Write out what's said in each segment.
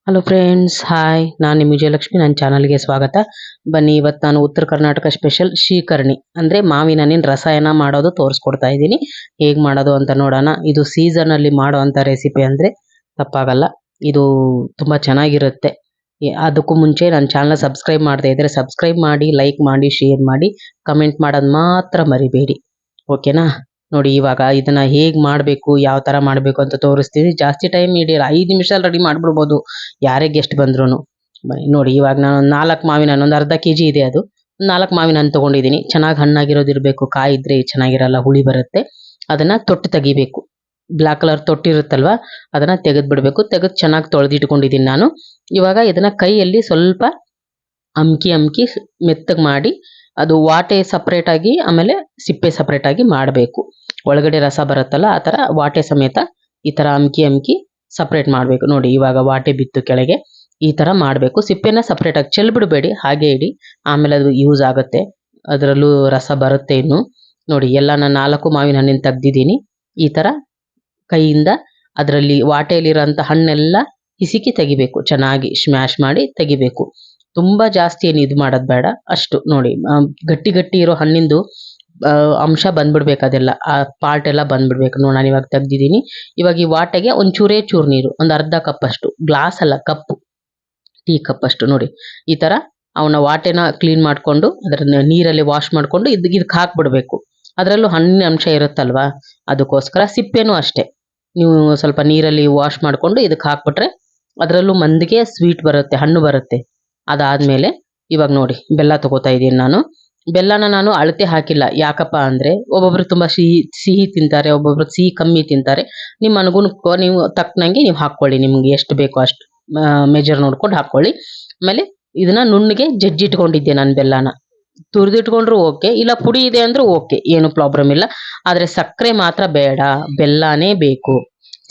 Hello friends, hi. ನಾನು ನಿಮ್ಮ ವಿಜಯಲಕ್ಷ್ಮಿ. ನನ್ನ ಚಾನಲ್ಗೆ ಸ್ವಾಗತ. ಬನ್ನಿ, ಇವತ್ತು ನಾನು ಉತ್ತರ ಕರ್ನಾಟಕ ಸ್ಪೆಷಲ್ ಶ್ರೀಕರ್ಣಿ ಅಂದರೆ ಮಾವಿನ ಹಣ್ಣಿನ ರಸಾಯನ ಮಾಡೋದು ತೋರಿಸ್ಕೊಡ್ತಾ ಇದ್ದೀನಿ. ಹೇಗೆ ಮಾಡೋದು ಅಂತ ನೋಡೋಣ. ಇದು ಸೀಸನಲ್ಲಿ ಮಾಡೋ ಅಂಥ ರೆಸಿಪಿ ಅಂದರೆ ತಪ್ಪಾಗಲ್ಲ. ಇದು ತುಂಬ ಚೆನ್ನಾಗಿರುತ್ತೆ. ಅದಕ್ಕೂ ಮುಂಚೆ ನನ್ನ ಚಾನಲ್ನ ಸಬ್ಸ್ಕ್ರೈಬ್ ಮಾಡದೇ ಇದ್ದರೆ ಸಬ್ಸ್ಕ್ರೈಬ್ ಮಾಡಿ, ಲೈಕ್ ಮಾಡಿ, ಶೇರ್ ಮಾಡಿ, ಕಮೆಂಟ್ ಮಾಡೋದು ಮಾತ್ರ ಮರಿಬೇಡಿ. ಓಕೆನಾ? ನೋಡಿ, ಇವಾಗ ಇದನ್ನ ಹೇಗೆ ಮಾಡಬೇಕು, ಯಾವ ಥರ ಮಾಡಬೇಕು ಅಂತ ತೋರಿಸ್ತೀನಿ. ಜಾಸ್ತಿ ಟೈಮ್ ಹಿಡಿಯಲ್ಲ, 5 ನಿಮಿಷದಲ್ಲಿ ರೆಡಿ ಮಾಡಿಬಿಡ್ಬೋದು ಯಾರೇ ಗೆಸ್ಟ್ ಬಂದ್ರೂ. ನೋಡಿ, ಇವಾಗ ನಾನು 4 ಮಾವಿನ ಹಣ್ಣು, ಒಂದು ಅರ್ಧ ಕೆಜಿ ಇದೆ, ಅದು 4 ಮಾವಿನ ಹಣ್ಣು ತೊಗೊಂಡಿದ್ದೀನಿ. ಚೆನ್ನಾಗಿ ಹಣ್ಣಾಗಿರೋದಿರಬೇಕು, ಕಾಯಿ ಇದ್ರೆ ಚೆನ್ನಾಗಿರಲ್ಲ, ಹುಳಿ ಬರುತ್ತೆ. ಅದನ್ನು ತೊಟ್ಟು ತೆಗಿಬೇಕು. ಬ್ಲ್ಯಾಕ್ ಕಲರ್ ತೊಟ್ಟಿರುತ್ತಲ್ವ, ಅದನ್ನು ತೆಗೆದು ಬಿಡಬೇಕು. ತೆಗೆದು ಚೆನ್ನಾಗಿ ತೊಳೆದಿಟ್ಕೊಂಡಿದ್ದೀನಿ ನಾನು. ಇವಾಗ ಇದನ್ನು ಕೈಯಲ್ಲಿ ಸ್ವಲ್ಪ ಅಮ್ಕಿ ಮೆತ್ತಗೆ ಮಾಡಿ, ಅದು ವಾಟೆ ಸಪ್ರೇಟಾಗಿ ಆಮೇಲೆ ಸಿಪ್ಪೆ ಸಪ್ರೇಟಾಗಿ ಮಾಡಬೇಕು. ಒಳಗಡೆ ರಸ ಬರುತ್ತಲ್ಲ, ಆ ಥರ ವಾಟೆ ಸಮೇತ ಈ ಥರ ಅಮ್ಕಿ ಸಪ್ರೇಟ್ ಮಾಡಬೇಕು. ನೋಡಿ, ಇವಾಗ ವಾಟೆ ಬಿತ್ತು ಕೆಳಗೆ, ಈ ಥರ ಮಾಡಬೇಕು. ಸಿಪ್ಪೆನ ಸಪ್ರೇಟಾಗಿ ಚೆಲ್ಬಿಡಬೇಡಿ, ಹಾಗೆ ಇಡಿ, ಆಮೇಲೆ ಅದು ಯೂಸ್ ಆಗುತ್ತೆ. ಅದರಲ್ಲೂ ರಸ ಬರುತ್ತೆ ಇನ್ನು. ನೋಡಿ, ಎಲ್ಲ ನಾನು 4 ಮಾವಿನ ಹಣ್ಣಿನ ತೆಗ್ದಿದ್ದೀನಿ. ಈ ಥರ ಕೈಯಿಂದ ಅದರಲ್ಲಿ ವಾಟೆಯಲ್ಲಿರೋಂಥ ಹಣ್ಣೆಲ್ಲ ಹಿಸುಕಿ ತೆಗಿಬೇಕು. ಚೆನ್ನಾಗಿ ಸ್ಮ್ಯಾಶ್ ಮಾಡಿ ತೆಗಿಬೇಕು. ತುಂಬ ಜಾಸ್ತಿ ಏನು ಇದು ಮಾಡೋದು ಬೇಡ, ಅಷ್ಟು. ನೋಡಿ, ಗಟ್ಟಿ ಇರೋ ಹಣ್ಣಿಂದು ಅಂಶ ಬಂದ್ಬಿಡ್ಬೇಕು, ಅದೆಲ್ಲ ಆ ಪಾರ್ಟ್ ಎಲ್ಲ ಬಂದ್ಬಿಡ್ಬೇಕು. ನೋಡಿ, ನಾನು ಇವಾಗ ತೆಗ್ದಿದ್ದೀನಿ. ಇವಾಗ ಈ ವಾಟೆಗೆ ಒಂದು ಚೂರು ನೀರು, ಒಂದು ಅರ್ಧ ಕಪ್ಪಷ್ಟು, ಗ್ಲಾಸ್ ಅಲ್ಲ ಕಪ್ಪು, ಟೀ ಕಪ್ಪಷ್ಟು. ನೋಡಿ, ಈ ಥರ ಅವನ ವಾಟೆನ ಕ್ಲೀನ್ ಮಾಡಿಕೊಂಡು ಅದರ ನೀರಲ್ಲಿ ವಾಶ್ ಮಾಡಿಕೊಂಡು ಇದಕ್ಕೆ ಹಾಕ್ಬಿಡ್ಬೇಕು. ಅದರಲ್ಲೂ ಹಣ್ಣಿನ ಅಂಶ ಇರುತ್ತಲ್ವಾ, ಅದಕ್ಕೋಸ್ಕರ. ಸಿಪ್ಪೆನೂ ಅಷ್ಟೇ, ನೀವು ಸ್ವಲ್ಪ ನೀರಲ್ಲಿ ವಾಶ್ ಮಾಡಿಕೊಂಡು ಇದಕ್ಕೆ ಹಾಕ್ಬಿಟ್ರೆ ಅದರಲ್ಲೂ ಮಂದಿಗೆ ಸ್ವೀಟ್ ಬರುತ್ತೆ, ಹಣ್ಣು ಬರುತ್ತೆ. ಅದಾದಮೇಲೆ ಇವಾಗ ನೋಡಿ, ಬೆಲ್ಲ ತಗೋತಾ ಇದ್ದೀನಿ ನಾನು. ಬೆಲ್ಲನ ನಾನು ಅಳತೆ ಹಾಕಿಲ್ಲ. ಯಾಕಪ್ಪ ಅಂದರೆ ಒಬ್ಬೊಬ್ರು ತುಂಬ ಸಿಹಿ ತಿಂತಾರೆ, ಒಬ್ಬೊಬ್ರು ಸಿಹಿ ಕಮ್ಮಿ ತಿಂತಾರೆ. ನಿಮ್ಮ ಅನುಗುಣಕ್ಕೆ ನೀವು ತಕ್ಕನಂಗೆ ನೀವು ಹಾಕ್ಕೊಳ್ಳಿ, ನಿಮ್ಗೆ ಎಷ್ಟು ಬೇಕೋ ಅಷ್ಟು ಮೆಜರ್ ನೋಡ್ಕೊಂಡು ಹಾಕ್ಕೊಳ್ಳಿ. ಆಮೇಲೆ ಇದನ್ನ ನುಣ್ಣಗೆ ಜಜ್ಜಿಟ್ಕೊಂಡಿದ್ದೆ ನಾನು. ಬೆಲ್ಲನ ತುರಿದಿಟ್ಕೊಂಡ್ರು ಓಕೆ, ಇಲ್ಲ ಪುಡಿ ಇದೆ ಅಂದರೂ ಓಕೆ, ಏನು ಪ್ರಾಬ್ಲಮ್ ಇಲ್ಲ. ಆದರೆ ಸಕ್ಕರೆ ಮಾತ್ರ ಬೇಡ, ಬೆಲ್ಲನೇ ಬೇಕು.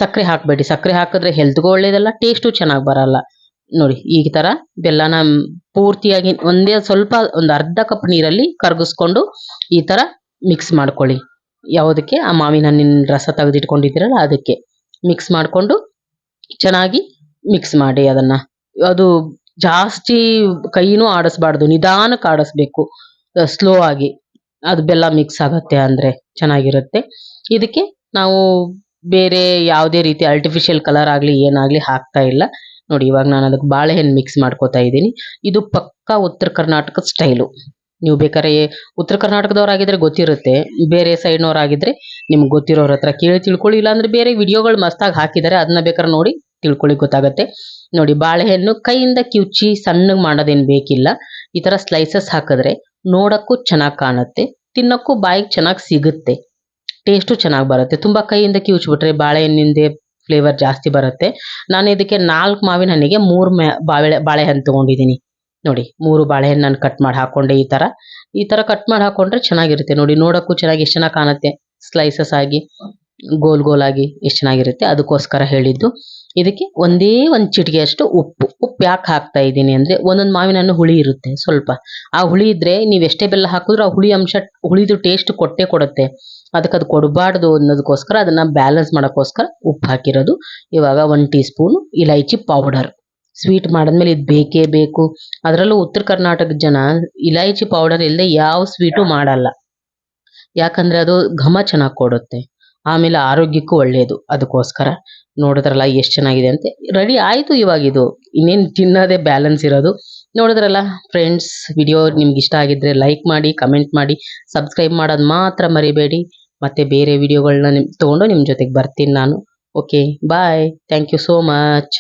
ಸಕ್ಕರೆ ಹಾಕಬೇಡಿ. ಸಕ್ಕರೆ ಹಾಕಿದ್ರೆ ಹೆಲ್ತ್ಗೂ ಒಳ್ಳೇದಲ್ಲ, ಟೇಸ್ಟು ಚೆನ್ನಾಗಿ ಬರಲ್ಲ. ನೋಡಿ, ಈ ಥರ ಬೆಲ್ಲನ ಪೂರ್ತಿಯಾಗಿ ಒಂದೇ ಸ್ವಲ್ಪ ಒಂದು ಅರ್ಧ ಕಪ್ ನೀರಲ್ಲಿ ಕರಗಿಸ್ಕೊಂಡು ಈ ಥರ ಮಿಕ್ಸ್ ಮಾಡ್ಕೊಳ್ಳಿ. ಯಾವುದಕ್ಕೆ? ಆ ಮಾವಿನ ಹಣ್ಣಿನ ರಸ ತೆಗೆದಿಟ್ಕೊಂಡಿದ್ದೀರಲ್ಲ ಅದಕ್ಕೆ ಮಿಕ್ಸ್ ಮಾಡಿಕೊಂಡು ಚೆನ್ನಾಗಿ ಮಿಕ್ಸ್ ಮಾಡಿ ಅದನ್ನು. ಅದು ಜಾಸ್ತಿ ಕೈನೂ ಆಡಿಸ್ಬಾರ್ದು, ನಿಧಾನಕ್ಕೆ ಆಡಿಸ್ಬೇಕು, ಸ್ಲೋ ಆಗಿ. ಅದು ಬೆಲ್ಲ ಮಿಕ್ಸ್ ಆಗುತ್ತೆ ಅಂದರೆ ಚೆನ್ನಾಗಿರುತ್ತೆ. ಇದಕ್ಕೆ ನಾವು ಬೇರೆ ಯಾವುದೇ ರೀತಿ ಆರ್ಟಿಫಿಷಿಯಲ್ ಕಲರ್ ಆಗಲಿ ಏನಾಗಲಿ ಹಾಕ್ತಾ ಇಲ್ಲ. ನೋಡಿ, ಇವಾಗ ನಾನು ಅದಕ್ಕೆ ಬಾಳೆಹಣ್ಣು ಮಿಕ್ಸ್ ಮಾಡ್ಕೋತಾ ಇದ್ದೀನಿ. ಇದು ಪಕ್ಕಾ ಉತ್ತರ ಕರ್ನಾಟಕದ ಸ್ಟೈಲು. ನೀವು ಬೇಕಾದ್ರೆ ಉತ್ತರ ಕರ್ನಾಟಕದವರಾಗಿದ್ದರೆ ಗೊತ್ತಿರುತ್ತೆ, ಬೇರೆ ಸೈಡ್ನವರಾಗಿದ್ದರೆ ನಿಮ್ಗೆ ಗೊತ್ತಿರೋರ ಹತ್ರ ಕೇಳಿ ತಿಳ್ಕೊಳ್ಳಿ. ಇಲ್ಲಾಂದರೆ ಬೇರೆ ವಿಡಿಯೋಗಳು ಮಸ್ತಾಗಿ ಹಾಕಿದ್ದಾರೆ, ಅದನ್ನ ಬೇಕಾದ್ರೆ ನೋಡಿ ತಿಳ್ಕೊಳ್ಳಿ, ಗೊತ್ತಾಗುತ್ತೆ. ನೋಡಿ, ಬಾಳೆಹಣ್ಣು ಕೈಯಿಂದ ಕಿವುಚಿ ಸಣ್ಣಗೆ ಮಾಡೋದೇನು ಬೇಕಿಲ್ಲ. ಈ ಥರ ಸ್ಲೈಸಸ್ ಹಾಕಿದ್ರೆ ನೋಡೋಕ್ಕೂ ಚೆನ್ನಾಗಿ ಕಾಣುತ್ತೆ, ತಿನ್ನೋಕ್ಕೂ ಬಾಯಿಗೆ ಚೆನ್ನಾಗಿ ಸಿಗುತ್ತೆ, ಟೇಸ್ಟು ಚೆನ್ನಾಗಿ ಬರುತ್ತೆ. ತುಂಬ ಕೈಯಿಂದ ಕಿವುಚ್ಬಿಟ್ರೆ ಬಾಳೆಹಣ್ಣಿಂದೆ ಫ್ಲೇವರ್ ಜಾಸ್ತಿ ಬರುತ್ತೆ. ನಾನು ಇದಕ್ಕೆ 4 ಮಾವಿನ ಹಣ್ಣಿಗೆ 3 ಬಾಳೆಹಣ್ಣು ತೊಗೊಂಡಿದ್ದೀನಿ. ನೋಡಿ, 3 ಬಾಳೆಹಣ್ಣು ನಾನು ಕಟ್ ಮಾಡಿ ಹಾಕ್ಕೊಂಡೆ. ಈ ಥರ ಕಟ್ ಮಾಡಿ ಹಾಕ್ಕೊಂಡ್ರೆ ಚೆನ್ನಾಗಿರುತ್ತೆ. ನೋಡಿ, ನೋಡೋಕ್ಕೂ ಚೆನ್ನಾಗಿ ಎಷ್ಟು ಚೆನ್ನಾಗಿ ಕಾಣುತ್ತೆ, ಸ್ಲೈಸಸ್ ಆಗಿ ಗೋಲ್ ಆಗಿ ಎಷ್ಟು ಚೆನ್ನಾಗಿರುತ್ತೆ. ಅದಕ್ಕೋಸ್ಕರ ಹೇಳಿದ್ದು. ಇದಕ್ಕೆ ಒಂದೇ ಒಂದು ಚಿಟಿಕೆಯಷ್ಟು ಉಪ್ಪು ಯಾಕೆ ಹಾಕ್ತಾ ಇದ್ದೀನಿ ಅಂದರೆ, ಒಂದೊಂದು ಮಾವಿನ ಹಣ್ಣು ಹುಳಿ ಇರುತ್ತೆ ಸ್ವಲ್ಪ. ಆ ಹುಳಿ ಇದ್ದರೆ ನೀವು ಎಷ್ಟೇ ಬೆಲ್ಲ ಹಾಕಿದ್ರೂ ಆ ಹುಳಿ ಅಂಶ, ಹುಳಿದು ಟೇಸ್ಟ್ ಕೊಡುತ್ತೆ. ಅದಕ್ಕೆ ಅದು ಕೊಡಬಾರ್ದು ಅನ್ನೋದಕ್ಕೋಸ್ಕರ, ಅದನ್ನು ಬ್ಯಾಲೆನ್ಸ್ ಮಾಡೋಕ್ಕೋಸ್ಕರ ಉಪ್ಪು ಹಾಕಿರೋದು. ಇವಾಗ 1 ಟೀ ಸ್ಪೂನು ಇಲೈಚಿ ಪೌಡರ್. ಸ್ವೀಟ್ ಮಾಡಿದ್ಮೇಲೆ ಇದು ಬೇಕೇ ಬೇಕು. ಅದರಲ್ಲೂ ಉತ್ತರ ಕರ್ನಾಟಕದ ಜನ ಇಲೈಚಿ ಪೌಡರ್ ಇಲ್ಲದೆ ಯಾವ ಸ್ವೀಟು ಮಾಡಲ್ಲ. ಯಾಕಂದರೆ ಅದು ಘಮ ಚೆನ್ನಾಗಿ ಕೊಡುತ್ತೆ, ಆಮೇಲೆ ಆರೋಗ್ಯಕ್ಕೂ ಒಳ್ಳೆಯದು. ಅದಕ್ಕೋಸ್ಕರ. ನೋಡಿದ್ರಲ್ಲ ಎಷ್ಟು ಚೆನ್ನಾಗಿದೆ ಅಂತೆ. ರೆಡಿ ಆಯಿತು. ಇವಾಗ ಇದು ಇನ್ನೇನು ತಿನ್ನೋದೇ ಬ್ಯಾಲೆನ್ಸ್ ಇರೋದು. ನೋಡಿದ್ರಲ್ಲ ಫ್ರೆಂಡ್ಸ್, ವಿಡಿಯೋ ನಿಮ್ಗೆ ಇಷ್ಟ ಆಗಿದ್ದರೆ ಲೈಕ್ ಮಾಡಿ, ಕಮೆಂಟ್ ಮಾಡಿ, ಸಬ್ಸ್ಕ್ರೈಬ್ ಮಾಡೋದು ಮಾತ್ರ ಮರಿಬೇಡಿ. ಮತ್ತು ಬೇರೆ ವಿಡಿಯೋಗಳನ್ನ ತೊಗೊಂಡು ನಿಮ್ಮ ಜೊತೆಗೆ ಬರ್ತೀನಿ ನಾನು. Okay, bye. Thank you so much.